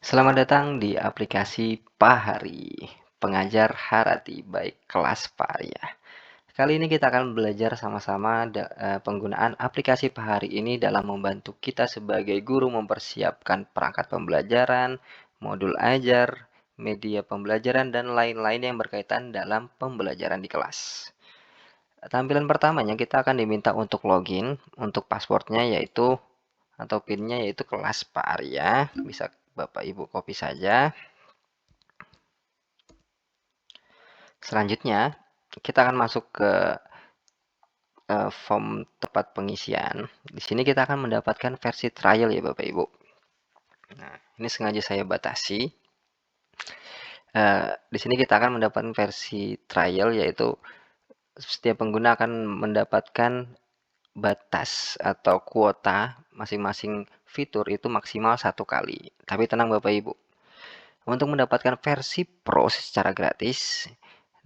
Selamat datang di aplikasi Pahari, pengajar Harati baik kelas Paria. Kali ini kita akan belajar sama-sama penggunaan aplikasi Pahari ini dalam membantu kita sebagai guru mempersiapkan perangkat pembelajaran, modul ajar, media pembelajaran, dan lain-lain yang berkaitan dalam pembelajaran di kelas. Tampilan pertamanya kita akan diminta untuk login, untuk passwordnya yaitu atau pinnya yaitu kelas Paria, bisa Bapak Ibu copy saja. Selanjutnya, kita akan masuk ke form tempat pengisian. Di sini kita akan mendapatkan versi trial ya Bapak Ibu. Nah, ini sengaja saya batasi. Di sini kita akan mendapatkan versi trial, yaitu setiap pengguna akan mendapatkan batas atau kuota masing-masing fitur itu maksimal 1 kali. Tapi tenang Bapak Ibu, untuk mendapatkan versi Pro secara gratis,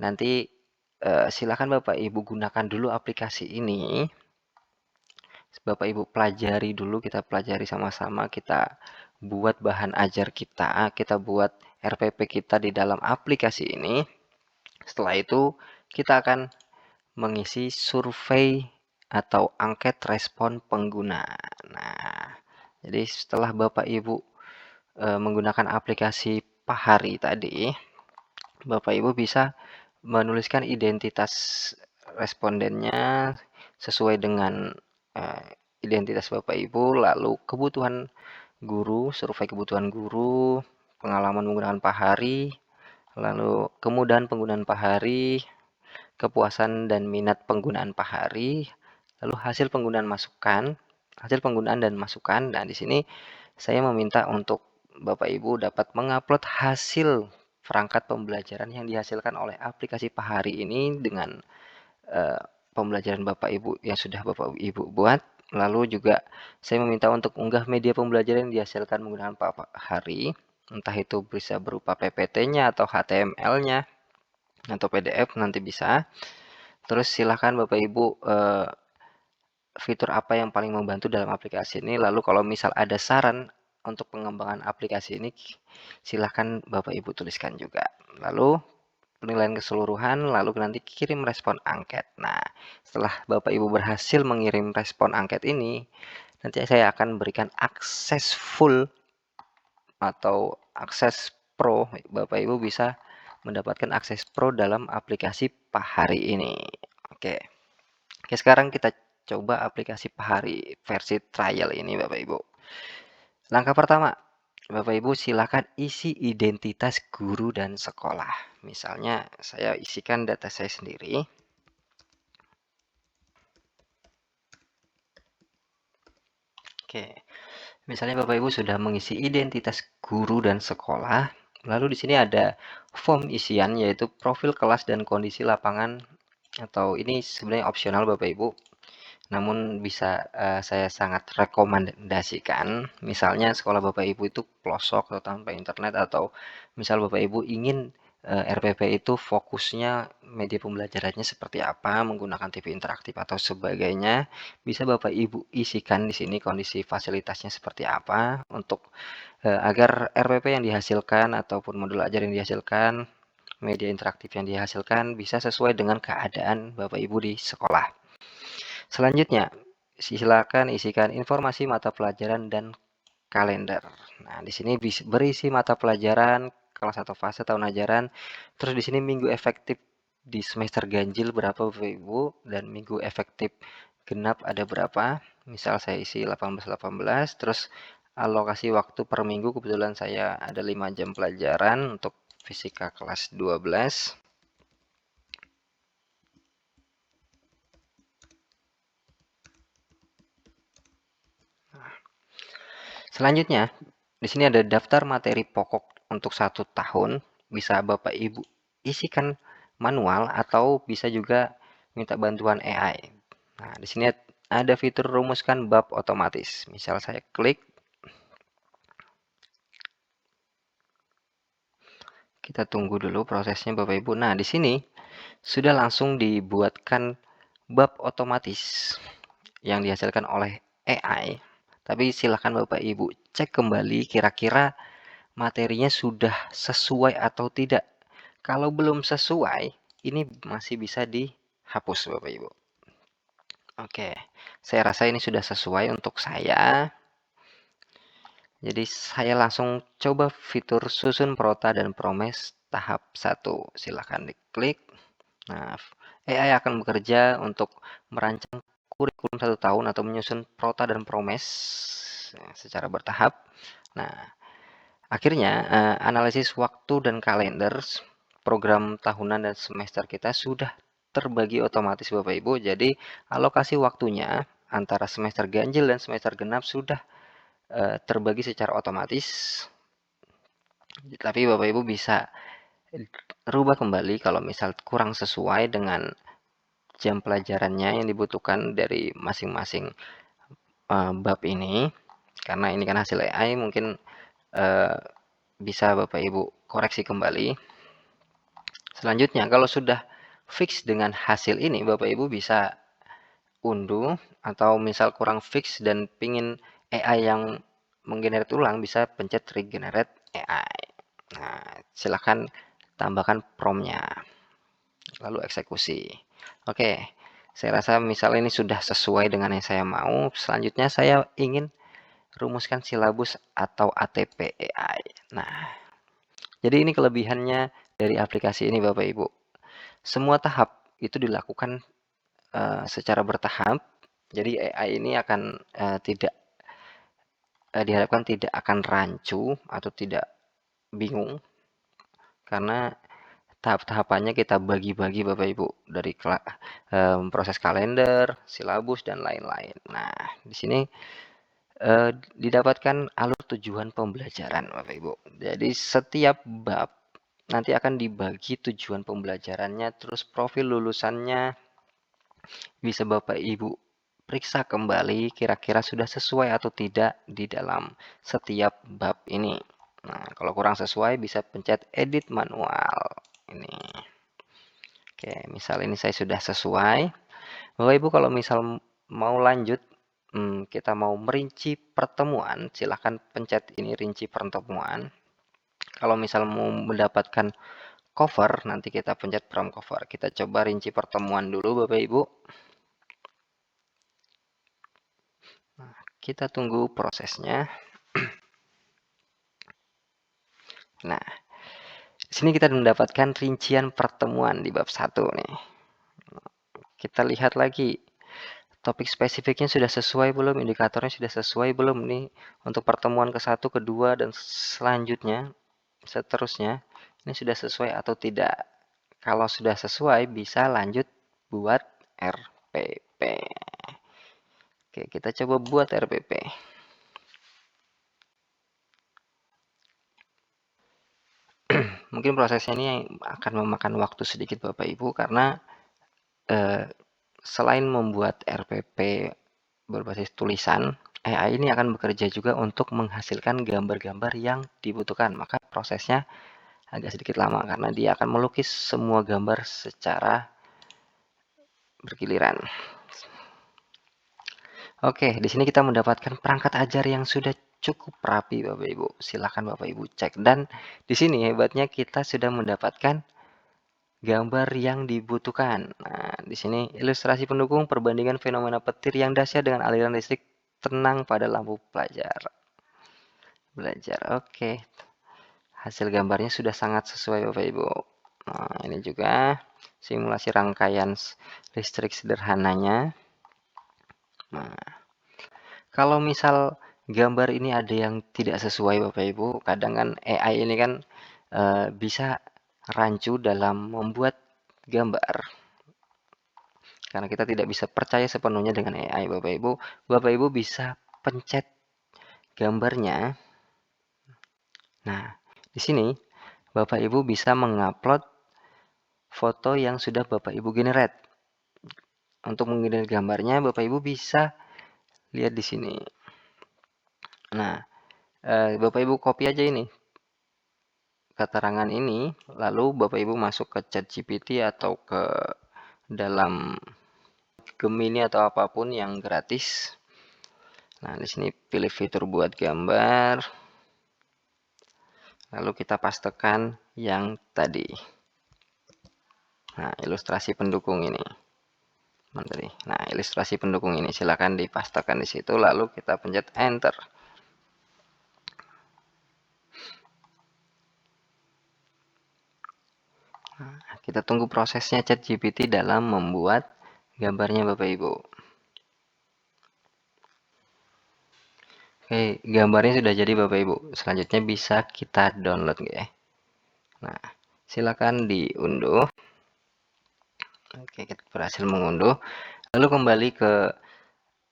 nanti silakan Bapak Ibu gunakan dulu aplikasi ini. Bapak Ibu pelajari dulu, kita pelajari sama-sama, kita buat bahan ajar kita buat RPP kita di dalam aplikasi ini. Setelah itu, kita akan mengisi survei atau angket respon pengguna. Nah, jadi setelah Bapak Ibu menggunakan aplikasi Pahari tadi, Bapak Ibu bisa menuliskan identitas respondennya sesuai dengan identitas Bapak Ibu, lalu kebutuhan guru, survei kebutuhan guru, pengalaman menggunakan Pahari, lalu kemudahan penggunaan Pahari, kepuasan dan minat penggunaan Pahari, lalu hasil penggunaan dan masukan. Nah, di sini saya meminta untuk Bapak Ibu dapat mengupload hasil perangkat pembelajaran yang dihasilkan oleh aplikasi Pahari ini dengan pembelajaran Bapak Ibu yang sudah Bapak Ibu buat. Lalu juga saya meminta untuk unggah media pembelajaran yang dihasilkan menggunakan Pahari, entah itu bisa berupa PPT-nya atau HTML-nya atau PDF nanti bisa. Terus silahkan Bapak Ibu fitur apa yang paling membantu dalam aplikasi ini. Lalu kalau misal ada saran untuk pengembangan aplikasi ini, silahkan Bapak Ibu tuliskan juga. Lalu penilaian keseluruhan, lalu nanti kirim respon angket. Nah, setelah Bapak Ibu berhasil mengirim respon angket ini, nanti saya akan berikan akses full atau akses pro. Bapak Ibu bisa mendapatkan akses pro dalam aplikasi Pahari ini. Oke. Oke, sekarang kita coba aplikasi Pahari versi trial ini Bapak Ibu. Langkah pertama, Bapak Ibu silakan isi identitas guru dan sekolah. Misalnya saya isikan data saya sendiri. Oke. Misalnya Bapak Ibu sudah mengisi identitas guru dan sekolah, lalu di sini ada form isian yaitu profil kelas dan kondisi lapangan, atau ini sebenarnya opsional Bapak Ibu. Namun bisa saya sangat rekomendasikan, misalnya sekolah Bapak Ibu itu pelosok atau tanpa internet, atau misal Bapak Ibu ingin RPP itu fokusnya media pembelajarannya seperti apa, menggunakan TV interaktif atau sebagainya, bisa Bapak Ibu isikan di sini kondisi fasilitasnya seperti apa untuk agar RPP yang dihasilkan ataupun modul ajar yang dihasilkan, media interaktif yang dihasilkan bisa sesuai dengan keadaan Bapak Ibu di sekolah. Selanjutnya, silakan isikan informasi mata pelajaran dan kalender. Nah, di sini berisi mata pelajaran, kelas atau fase tahun ajaran, terus di sini minggu efektif di semester ganjil berapa Bapak Ibu, dan minggu efektif genap ada berapa. Misal saya isi 18-18, terus alokasi waktu per minggu kebetulan saya ada 5 jam pelajaran untuk fisika kelas 12. Selanjutnya, di sini ada daftar materi pokok untuk 1 tahun, bisa Bapak Ibu isikan manual atau bisa juga minta bantuan AI. Nah, di sini ada fitur rumuskan bab otomatis. Misal saya klik, kita tunggu dulu prosesnya Bapak Ibu. Nah, di sini sudah langsung dibuatkan bab otomatis yang dihasilkan oleh AI. Tapi silahkan Bapak Ibu cek kembali kira-kira materinya sudah sesuai atau tidak. Kalau belum sesuai, ini masih bisa dihapus Bapak Ibu. Oke, saya rasa ini sudah sesuai untuk saya. Jadi saya langsung coba fitur susun prota dan promes tahap 1. Silahkan diklik. Nah, AI akan bekerja untuk merancang kurikulum 1 tahun atau menyusun prota dan promes secara bertahap. Nah, akhirnya analisis waktu dan kalender program tahunan dan semester kita sudah terbagi otomatis Bapak Ibu. Jadi alokasi waktunya antara semester ganjil dan semester genap sudah terbagi secara otomatis. Tapi Bapak Ibu bisa rubah kembali kalau misal kurang sesuai dengan jam pelajarannya yang dibutuhkan dari masing-masing bab ini. Karena ini kan hasil AI, mungkin bisa Bapak Ibu koreksi kembali. Selanjutnya, kalau sudah fix dengan hasil ini, Bapak Ibu bisa unduh, atau misal kurang fix dan pingin AI yang menggenerate ulang, bisa pencet regenerate AI. Nah, silahkan tambahkan prompt-nya, lalu eksekusi. Oke, saya rasa misal ini sudah sesuai dengan yang saya mau. Selanjutnya saya ingin rumuskan silabus atau ATP AI. Nah, jadi ini kelebihannya dari aplikasi ini Bapak Ibu. Semua tahap itu dilakukan secara bertahap. Jadi AI ini akan diharapkan tidak akan rancu atau tidak bingung, karena tahap-tahapannya kita bagi-bagi Bapak Ibu, dari proses kalender, silabus, dan lain-lain. Nah, di sini didapatkan alur tujuan pembelajaran Bapak Ibu. Jadi setiap bab nanti akan dibagi tujuan pembelajarannya, terus profil lulusannya bisa Bapak Ibu periksa kembali kira-kira sudah sesuai atau tidak di dalam setiap bab ini. Nah, kalau kurang sesuai bisa pencet edit manual ini. Oke, misal ini saya sudah sesuai. Bapak Ibu kalau misal mau lanjut, kita mau merinci pertemuan, silahkan pencet ini rinci pertemuan. Kalau misal mau mendapatkan cover, nanti kita pencet prompt cover. Kita coba rinci pertemuan dulu Bapak Ibu. Nah, kita tunggu prosesnya. Nah, di sini kita mendapatkan rincian pertemuan di bab 1 nih. Kita lihat lagi, topik spesifiknya sudah sesuai belum, indikatornya sudah sesuai belum nih untuk pertemuan ke-1, ke-2, dan selanjutnya, seterusnya. Ini sudah sesuai atau tidak. Kalau sudah sesuai, bisa lanjut buat RPP. Oke, kita coba buat RPP. Mungkin prosesnya ini akan memakan waktu sedikit Bapak Ibu, karena selain membuat RPP berbasis tulisan, AI ini akan bekerja juga untuk menghasilkan gambar-gambar yang dibutuhkan. Maka prosesnya agak sedikit lama karena dia akan melukis semua gambar secara bergiliran. Oke, di sini kita mendapatkan perangkat ajar yang sudah cukup rapi Bapak Ibu. Silakan Bapak Ibu cek. Dan di sini hebatnya kita sudah mendapatkan gambar yang dibutuhkan. Nah, di sini ilustrasi pendukung perbandingan fenomena petir yang dahsyat dengan aliran listrik tenang pada lampu belajar. Oke. Hasil gambarnya sudah sangat sesuai Bapak Ibu. Nah, ini juga simulasi rangkaian listrik sederhananya. Nah, kalau misal gambar ini ada yang tidak sesuai Bapak Ibu, kadang kan AI ini kan bisa rancu dalam membuat gambar. Karena kita tidak bisa percaya sepenuhnya dengan AI Bapak Ibu. Bapak Ibu bisa pencet gambarnya. Nah, di sini Bapak Ibu bisa mengupload foto yang sudah Bapak Ibu generate. Untuk menggenerate gambarnya, Bapak Ibu bisa lihat di sini. Nah, Bapak Ibu copy aja ini keterangan ini, lalu Bapak Ibu masuk ke ChatGPT atau ke dalam Gemini atau apapun yang gratis. Nah, di sini pilih fitur buat gambar. lalu kita pastekan yang tadi. Nah, ilustrasi pendukung ini. Nah, ilustrasi pendukung ini silakan dipastekan di situ, lalu kita pencet enter. Nah, kita tunggu prosesnya ChatGPT dalam membuat gambarnya Bapak Ibu. Oke, gambarnya sudah jadi Bapak Ibu. Selanjutnya bisa kita download ya. Nah, silakan diunduh. Oke, kita berhasil mengunduh. Lalu kembali ke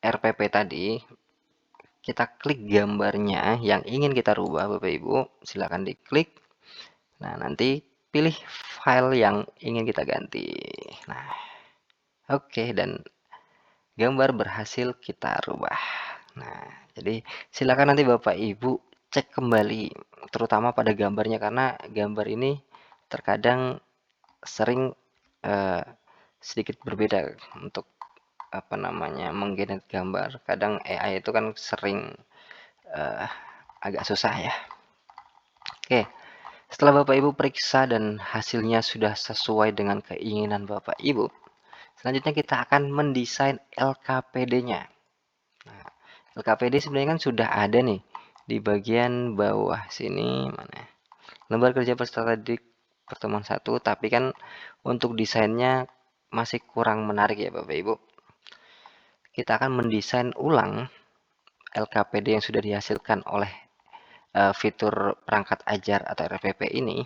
RPP tadi, kita klik gambarnya yang ingin kita rubah Bapak Ibu. Silakan diklik. Nah, nanti pilih file yang ingin kita ganti. Nah, oke, dan gambar berhasil kita rubah. Nah, jadi silakan nanti Bapak Ibu cek kembali, terutama pada gambarnya, karena gambar ini terkadang sering sedikit berbeda untuk menggenerate gambar. Kadang AI itu kan sering agak susah ya. Oke, setelah Bapak Ibu periksa dan hasilnya sudah sesuai dengan keinginan Bapak Ibu, selanjutnya kita akan mendesain LKPD-nya. Nah, LKPD sebenarnya kan sudah ada nih di bagian bawah sini, mana? Lembar kerja peserta didik pertemuan 1, tapi kan untuk desainnya masih kurang menarik ya Bapak Ibu. Kita akan mendesain ulang LKPD yang sudah dihasilkan oleh fitur perangkat ajar atau RPP ini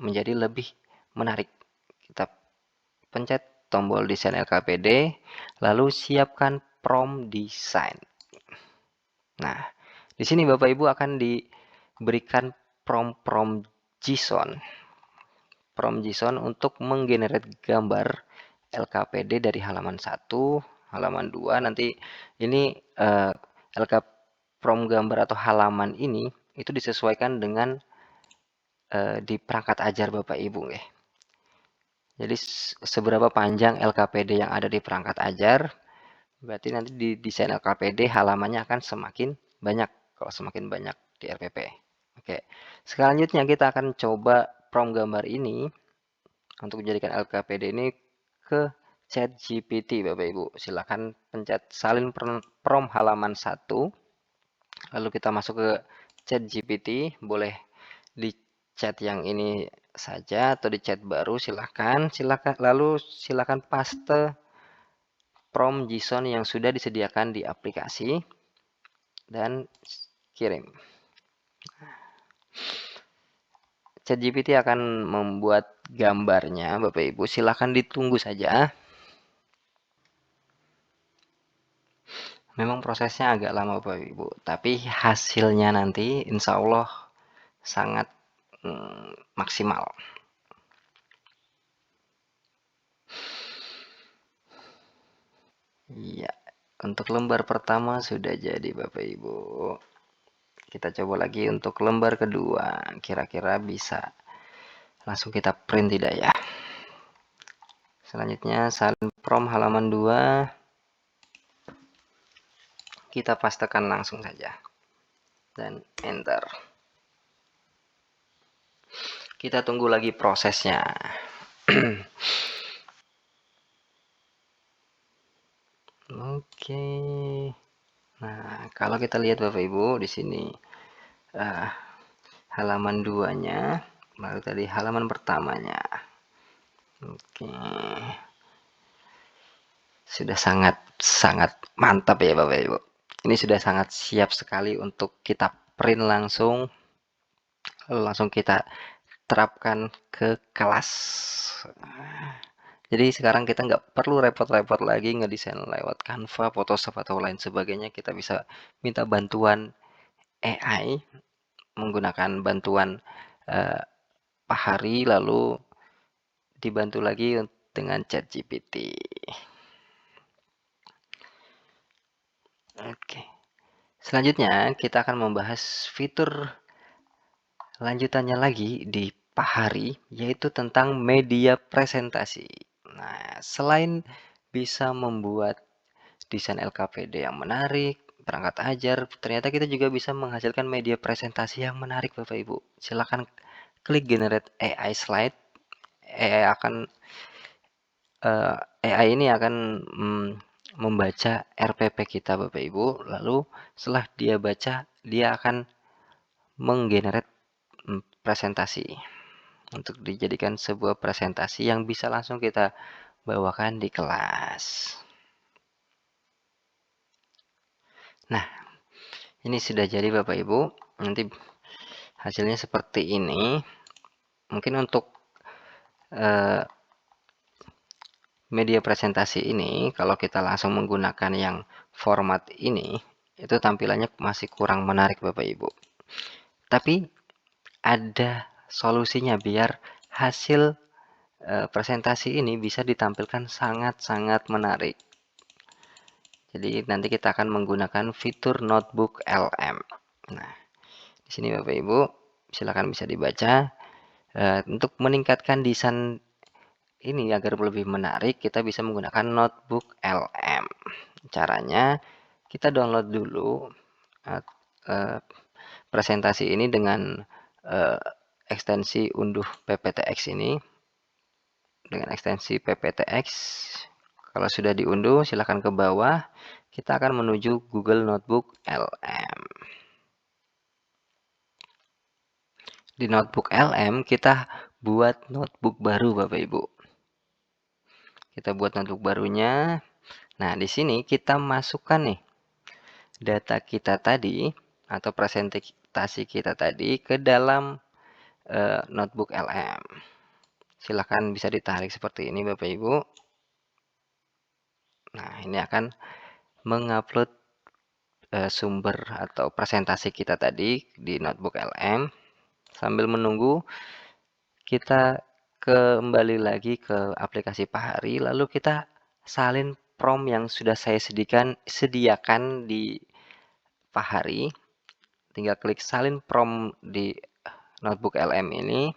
menjadi lebih menarik. Kita pencet tombol desain LKPD, lalu siapkan prompt design. Nah, di sini Bapak Ibu akan diberikan prompt JSON. Prompt JSON untuk menggenerate gambar LKPD dari halaman 1, halaman 2. Nanti ini prompt gambar atau halaman ini itu disesuaikan dengan di perangkat ajar Bapak Ibu ya. Jadi seberapa panjang LKPD yang ada di perangkat ajar, berarti nanti di desain LKPD halamannya akan semakin banyak kalau semakin banyak di RPP. Oke, selanjutnya kita akan coba prompt gambar ini untuk menjadikan LKPD ini ke ChatGPT Bapak Ibu. Silakan pencet salin prompt halaman 1. Lalu kita masuk ke ChatGPT, boleh di chat yang ini saja atau di chat baru silakan. Lalu silakan paste prompt JSON yang sudah disediakan di aplikasi dan kirim. ChatGPT akan membuat gambarnya Bapak Ibu, silakan ditunggu saja. Memang prosesnya agak lama Bapak Ibu, tapi hasilnya nanti insya Allah sangat maksimal. Iya, untuk lembar pertama sudah jadi Bapak Ibu. Kita coba lagi untuk lembar kedua, kira-kira bisa langsung kita print tidak ya. Selanjutnya salin prompt halaman 2, kita pastekan langsung saja dan enter. Kita tunggu lagi prosesnya. Oke. Nah, kalau kita lihat Bapak Ibu di sini halaman 2-nya, lalu tadi halaman pertamanya. Oke. Sudah sangat mantap ya Bapak Ibu. Ini sudah sangat siap sekali untuk kita print langsung, lalu langsung kita terapkan ke kelas. Jadi sekarang kita nggak perlu repot-repot lagi ngedesain lewat Canva, Photoshop atau lain sebagainya. Kita bisa minta bantuan AI, menggunakan bantuan Pak Hari, lalu dibantu lagi dengan ChatGPT. Oke. Selanjutnya kita akan membahas fitur lanjutannya lagi di Pak Hari, yaitu tentang media presentasi. Nah, selain bisa membuat desain LKPD yang menarik, perangkat ajar, ternyata kita juga bisa menghasilkan media presentasi yang menarik Bapak Ibu. Silakan klik generate AI slide. AI akan AI ini akan membaca RPP kita Bapak Ibu, lalu setelah dia baca, dia akan menggenerate presentasi untuk dijadikan sebuah presentasi yang bisa langsung kita bawakan di kelas. Nah, ini sudah jadi Bapak Ibu. Nanti hasilnya seperti ini. Mungkin untuk media presentasi ini, kalau kita langsung menggunakan yang format ini, itu tampilannya masih kurang menarik Bapak Ibu. Tapi ada solusinya biar hasil presentasi ini bisa ditampilkan sangat-sangat menarik. Jadi nanti kita akan menggunakan fitur Notebook LM. Nah, di sini Bapak Ibu, silakan bisa dibaca. Untuk meningkatkan desain ini agar lebih menarik, kita bisa menggunakan Notebook LM. Caranya, kita download dulu presentasi ini dengan ekstensi unduh PPTX ini. Dengan ekstensi PPTX, kalau sudah diunduh, silakan ke bawah. Kita akan menuju Google Notebook LM. Di Notebook LM, kita buat notebook baru, Bapak Ibu. Kita buat notebook barunya. Nah, di sini kita masukkan nih data kita tadi atau presentasi kita tadi ke dalam notebook LM. Silakan bisa ditarik seperti ini, Bapak Ibu. Nah, ini akan mengupload sumber atau presentasi kita tadi di notebook LM. Sambil menunggu, kita kembali lagi ke aplikasi Pahari, lalu kita salin prompt yang sudah saya sediakan di Pahari. Tinggal klik salin prompt di notebook LM ini,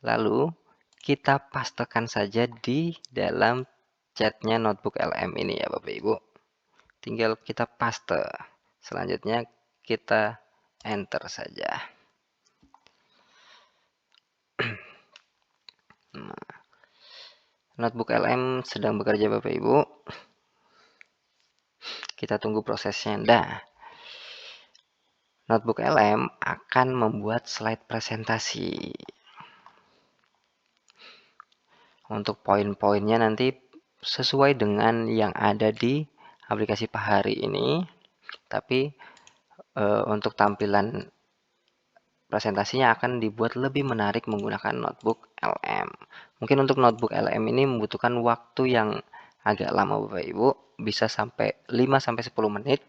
lalu kita pastekan saja di dalam chatnya notebook LM ini ya Bapak Ibu. Tinggal kita paste. Selanjutnya kita enter saja. Notebook LM sedang bekerja Bapak Ibu. Kita tunggu prosesnya. Nah, Notebook LM akan membuat slide presentasi. Untuk poin-poinnya nanti sesuai dengan yang ada di aplikasi Pahari ini. Tapi untuk tampilan presentasinya akan dibuat lebih menarik menggunakan notebook LM. Mungkin untuk notebook LM ini membutuhkan waktu yang agak lama Bapak Ibu, bisa sampai 5-10 menit.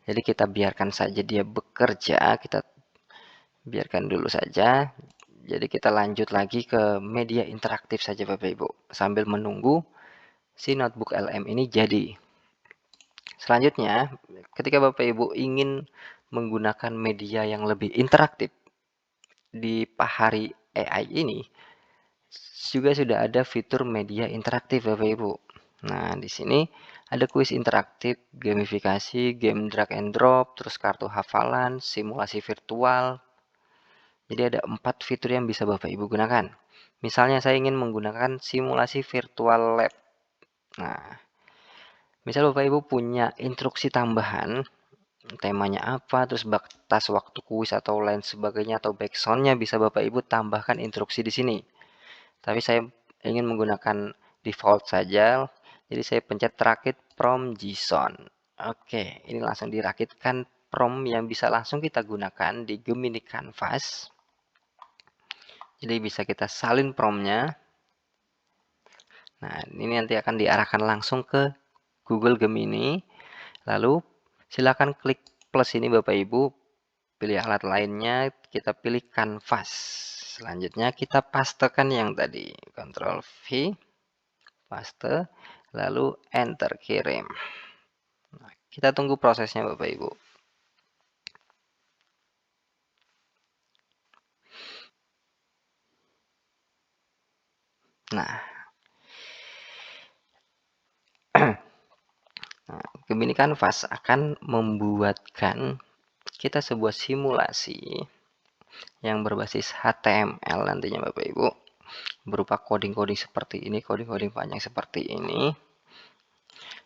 Jadi kita biarkan saja dia bekerja, kita biarkan dulu saja. Jadi kita lanjut lagi ke media interaktif saja Bapak Ibu, sambil menunggu si notebook LM ini jadi. Selanjutnya, ketika Bapak Ibu ingin menggunakan media yang lebih interaktif di Pahari AI ini, juga sudah ada fitur media interaktif Bapak Ibu. Nah, di sini ada kuis interaktif, gamifikasi, game drag and drop, terus kartu hafalan, simulasi virtual. Jadi ada 4 fitur yang bisa Bapak Ibu gunakan. Misalnya saya ingin menggunakan simulasi virtual lab. Nah, misal Bapak Ibu punya instruksi tambahan, temanya apa, terus batas waktu kuis atau lain sebagainya, atau backsoundnya bisa Bapak Ibu tambahkan instruksi di sini. Tapi saya ingin menggunakan default saja, jadi saya pencet rakit prompt JSON. Oke, ini langsung dirakitkan prompt yang bisa langsung kita gunakan di Gemini Canvas. Jadi bisa kita salin promptnya. Nah, ini nanti akan diarahkan langsung ke Google Gemini. Lalu silakan klik plus ini Bapak Ibu, pilih alat lainnya, kita pilih Canvas. Selanjutnya kita pastekan yang tadi, Ctrl V, paste, lalu enter kirim. Nah, kita tunggu prosesnya Bapak Ibu. Nah, Gemini Canvas akan membuatkan kita sebuah simulasi yang berbasis HTML nantinya Bapak Ibu, berupa coding-coding seperti ini, coding-coding panjang seperti ini.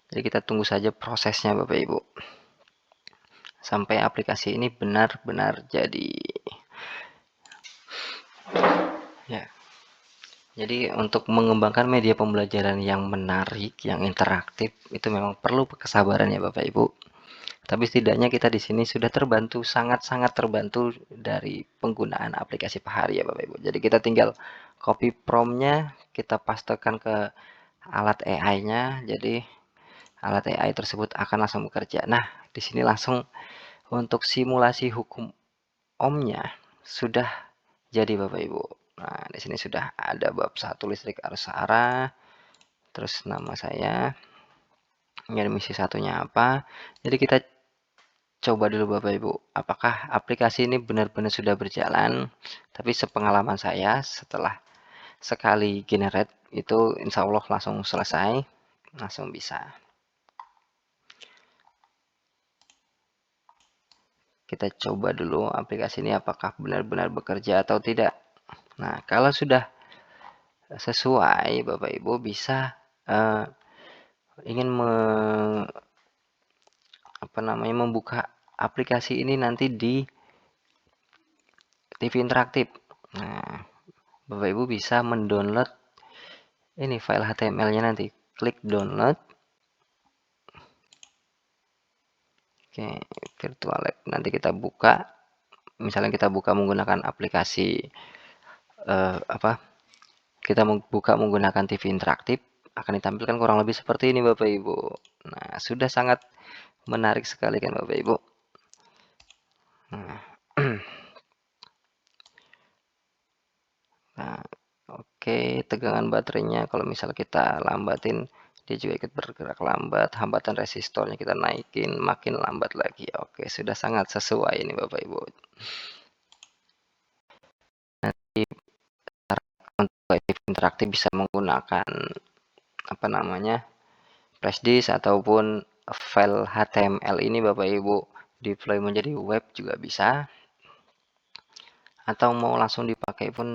Jadi kita tunggu saja prosesnya Bapak Ibu, sampai aplikasi ini benar-benar jadi. Ya. Jadi untuk mengembangkan media pembelajaran yang menarik, yang interaktif, itu memang perlu kesabaran ya Bapak Ibu. Tapi setidaknya kita di sini sudah terbantu, sangat-sangat terbantu dari penggunaan aplikasi Pahari ya Bapak Ibu. Jadi kita tinggal copy prompt-nya, kita pastekan ke alat AI-nya. Jadi alat AI tersebut akan langsung bekerja. Nah, di sini langsung untuk simulasi hukum Ohm-nya sudah jadi Bapak Ibu. Nah, di sini sudah ada bab 1 listrik arus arah, terus nama saya, ini misi satunya apa. Jadi kita coba dulu Bapak Ibu, apakah aplikasi ini benar-benar sudah berjalan. Tapi sepengalaman saya, setelah sekali generate itu insya Allah langsung selesai, langsung bisa. Kita coba dulu aplikasi ini apakah benar-benar bekerja atau tidak. Nah, kalau sudah sesuai, Bapak Ibu bisa ingin membuka aplikasi ini nanti di TV interaktif. Nah, Bapak Ibu bisa mendownload ini file HTML-nya nanti. Klik download. Oke, virtual lab. Nanti kita buka. Misalnya kita buka menggunakan aplikasi kita buka menggunakan TV interaktif, akan ditampilkan kurang lebih seperti ini Bapak Ibu. Nah, sudah sangat menarik sekali kan Bapak Ibu. Nah, nah oke, tegangan baterainya kalau misal kita lambatin, dia juga ikut bergerak lambat. Hambatan resistornya kita naikin, makin lambat lagi. Oke, sudah sangat sesuai ini Bapak Ibu. Nanti untuk interaktif bisa menggunakan flash disk ataupun file HTML ini Bapak Ibu deploy menjadi web juga bisa, atau mau langsung dipakai pun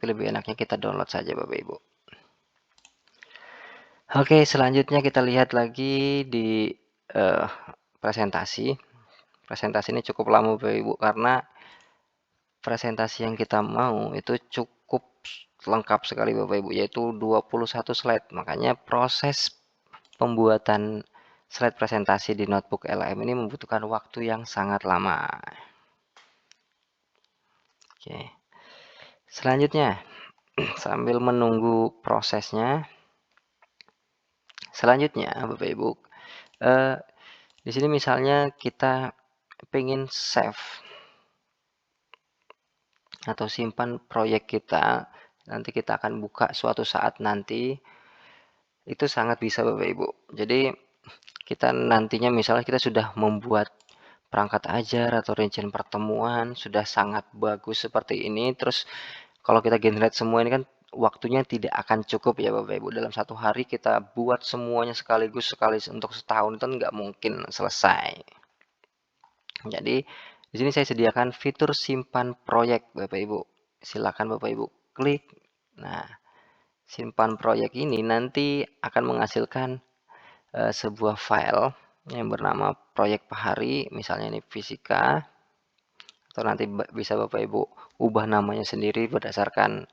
lebih enaknya kita download saja Bapak Ibu. Oke, selanjutnya kita lihat lagi di presentasi. Presentasi ini cukup lama Bapak Ibu, karena presentasi yang kita mau itu cukup lengkap sekali Bapak Ibu, yaitu 21 slide. Makanya proses pembuatan slide presentasi di notebook LM ini membutuhkan waktu yang sangat lama. Oke. Selanjutnya, sambil menunggu prosesnya, selanjutnya Bapak Ibu, di sini misalnya kita pengen save atau simpan proyek kita, nanti kita akan buka suatu saat nanti, itu sangat bisa Bapak Ibu. Jadi kita nantinya misalnya kita sudah membuat perangkat ajar atau rincian pertemuan sudah sangat bagus seperti ini, terus kalau kita generate semua ini kan waktunya tidak akan cukup ya Bapak Ibu. Dalam satu hari kita buat semuanya sekaligus untuk setahun itu nggak mungkin selesai. Jadi di sini saya sediakan fitur simpan proyek Bapak Ibu. Silakan Bapak Ibu klik. Nah, simpan proyek ini nanti akan menghasilkan sebuah file yang bernama proyek Pahari, misalnya ini fisika, atau nanti bisa Bapak Ibu ubah namanya sendiri berdasarkan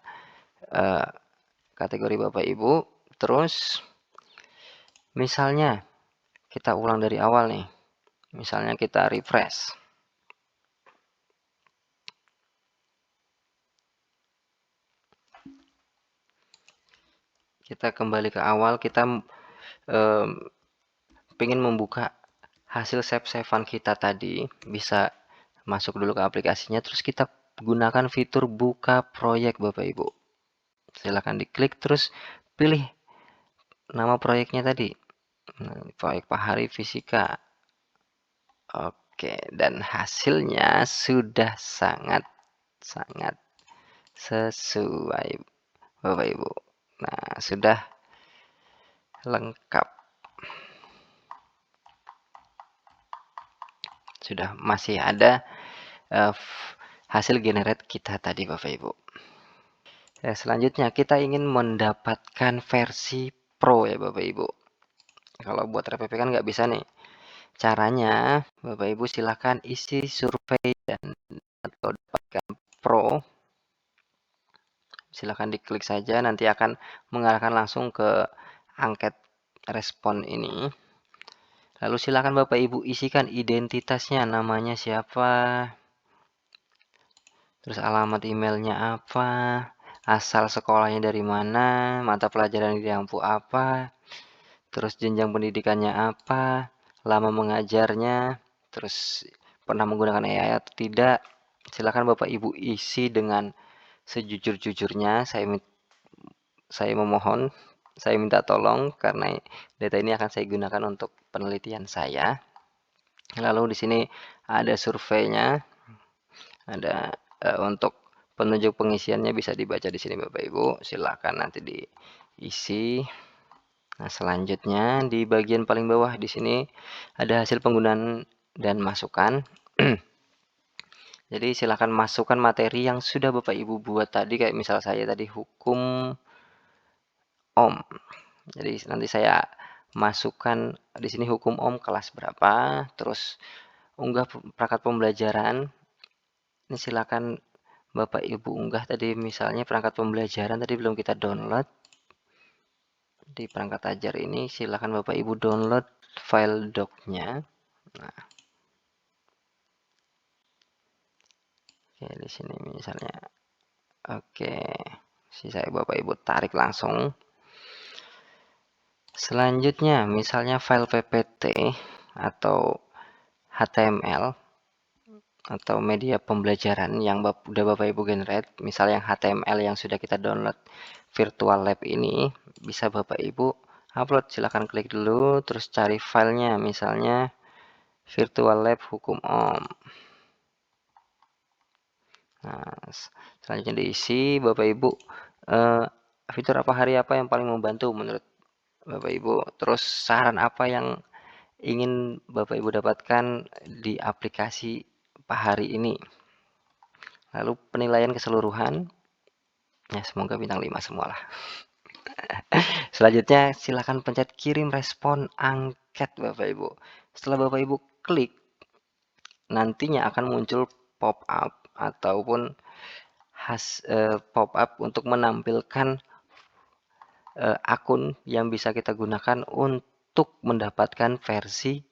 kategori Bapak Ibu. Terus misalnya kita ulang dari awal nih, misalnya kita refresh. Kita kembali ke awal, kita pengen membuka hasil save-savean kita tadi, bisa masuk dulu ke aplikasinya, terus kita gunakan fitur buka proyek Bapak Ibu. Silakan diklik, terus pilih nama proyeknya tadi. Proyek Pahari Fisika. Oke, dan hasilnya sudah sangat sesuai Bapak Ibu. Nah, sudah lengkap. sudah masih ada hasil generate kita tadi Bapak Ibu. Selanjutnya kita ingin mendapatkan versi Pro ya Bapak Ibu. Kalau buat RPP kan nggak bisa nih. Caranya Bapak Ibu silahkan isi survei dan atau dapatkan Pro. Silahkan diklik saja, nanti akan mengarahkan langsung ke angket respon ini. Lalu silakan Bapak Ibu isikan identitasnya, namanya siapa, terus alamat emailnya apa, asal sekolahnya dari mana, mata pelajaran yang diampu apa, terus jenjang pendidikannya apa, lama mengajarnya, terus pernah menggunakan AI atau tidak. Silakan Bapak Ibu isi dengan sejujur-jujurnya. Saya memohon, saya minta tolong karena data ini akan saya gunakan untuk penelitian saya. Lalu di sini ada surveinya, ada untuk penunjuk pengisiannya bisa dibaca di sini Bapak Ibu. Silakan nanti diisi. Nah, selanjutnya di bagian paling bawah di sini ada hasil penggunaan dan masukan. Jadi silakan masukkan materi yang sudah Bapak Ibu buat tadi, kayak misal saya tadi hukum Om. Jadi nanti saya masukkan di sini hukum Om kelas berapa, terus unggah perangkat pembelajaran. Ini silakan Bapak Ibu unggah tadi, misalnya perangkat pembelajaran tadi belum kita download. Di perangkat ajar ini silakan Bapak Ibu download file doc-nya. Nah, oke di sini misalnya, oke, saya Bapak Ibu tarik langsung. Selanjutnya misalnya file PPT atau HTML atau media pembelajaran yang udah Bapak Ibu generate, misalnya yang HTML yang sudah kita download virtual lab ini, bisa Bapak Ibu upload. Silahkan klik dulu, terus cari filenya, misalnya virtual lab hukum Om. Nah, selanjutnya diisi Bapak Ibu, fitur apa hari apa yang paling membantu menurut Bapak Ibu, terus saran apa yang ingin Bapak Ibu dapatkan di aplikasi Pak hari ini. Lalu penilaian keseluruhan, ya semoga bintang 5 semua lah. Selanjutnya silakan pencet kirim respon angket Bapak Ibu. Setelah Bapak Ibu klik, nantinya akan muncul pop up ataupun pop up untuk menampilkan akun yang bisa kita gunakan untuk mendapatkan versi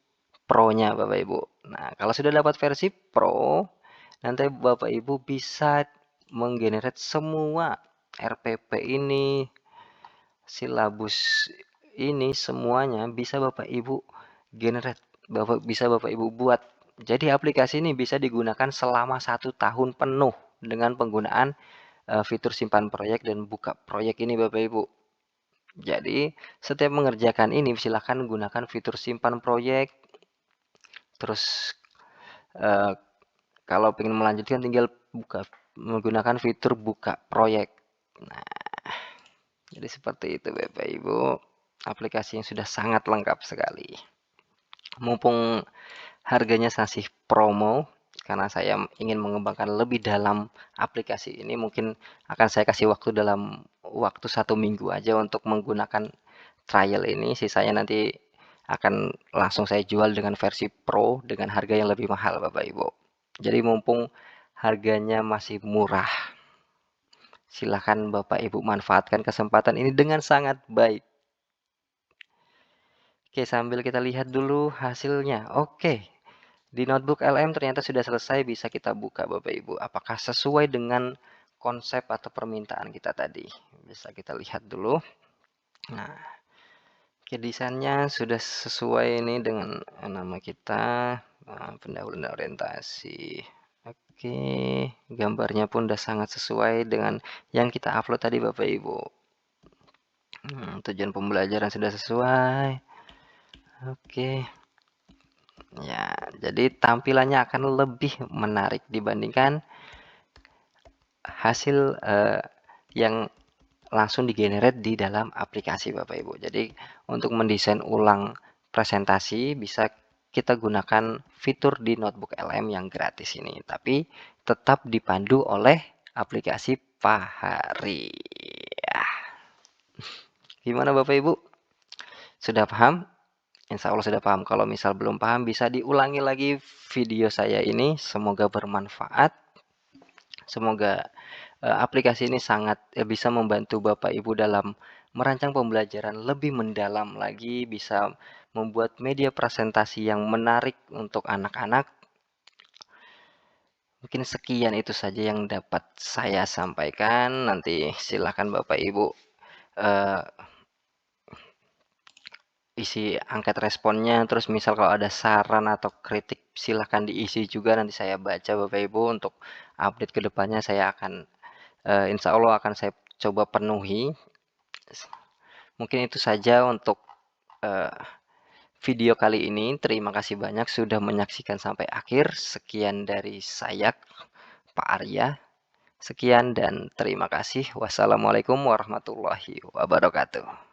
Pro-nya Bapak Ibu. Nah, kalau sudah dapat versi Pro, nanti Bapak Ibu bisa menggenerate semua RPP ini, silabus ini, semuanya bisa Bapak Ibu generate, bisa Bapak Ibu buat. Jadi aplikasi ini bisa digunakan selama 1 tahun penuh dengan penggunaan fitur simpan proyek dan buka proyek ini Bapak Ibu. Jadi setiap mengerjakan ini silahkan gunakan fitur simpan proyek. Terus kalau ingin melanjutkan tinggal menggunakan fitur buka proyek. Nah, jadi seperti itu Bapak Ibu, aplikasi yang sudah sangat lengkap sekali. Mumpung harganya masih promo, karena saya ingin mengembangkan lebih dalam aplikasi ini, mungkin akan saya kasih waktu dalam waktu 1 minggu aja untuk menggunakan trial ini. Sisanya nanti akan langsung saya jual dengan versi Pro dengan harga yang lebih mahal Bapak Ibu. Jadi mumpung harganya masih murah, silahkan Bapak Ibu manfaatkan kesempatan ini dengan sangat baik. Oke, sambil kita lihat dulu hasilnya. Oke, di notebook LM ternyata sudah selesai, bisa kita buka Bapak Ibu. Apakah sesuai dengan konsep atau permintaan kita tadi? Bisa kita lihat dulu. Nah, oke, desainnya sudah sesuai ini dengan nama kita, pendahuluan orientasi. Oke, gambarnya pun sudah sangat sesuai dengan yang kita upload tadi Bapak Ibu. Tujuan pembelajaran sudah sesuai. Oke. Ya, jadi tampilannya akan lebih menarik dibandingkan hasil yang langsung digenerate di dalam aplikasi Bapak Ibu. Jadi untuk mendesain ulang presentasi bisa kita gunakan fitur di notebook LM yang gratis ini, tapi tetap dipandu oleh aplikasi Pahari. Yah. Gimana Bapak Ibu? Sudah paham? Insya Allah sudah paham. Kalau misal belum paham bisa diulangi lagi video saya ini. Semoga bermanfaat. Semoga aplikasi ini sangat bisa membantu Bapak Ibu dalam merancang pembelajaran lebih mendalam lagi, bisa membuat media presentasi yang menarik untuk anak-anak. Mungkin sekian itu saja yang dapat saya sampaikan. Nanti silakan Bapak Ibu eh, isi angket responnya. Terus misal kalau ada saran atau kritik silahkan diisi juga. Nanti saya baca Bapak Ibu untuk update kedepannya. Saya akan insya Allah akan saya coba penuhi. Mungkin itu saja untuk video kali ini. Terima kasih banyak sudah menyaksikan sampai akhir. Sekian dari saya, Pak Arya. Sekian dan terima kasih. Wassalamualaikum warahmatullahi wabarakatuh.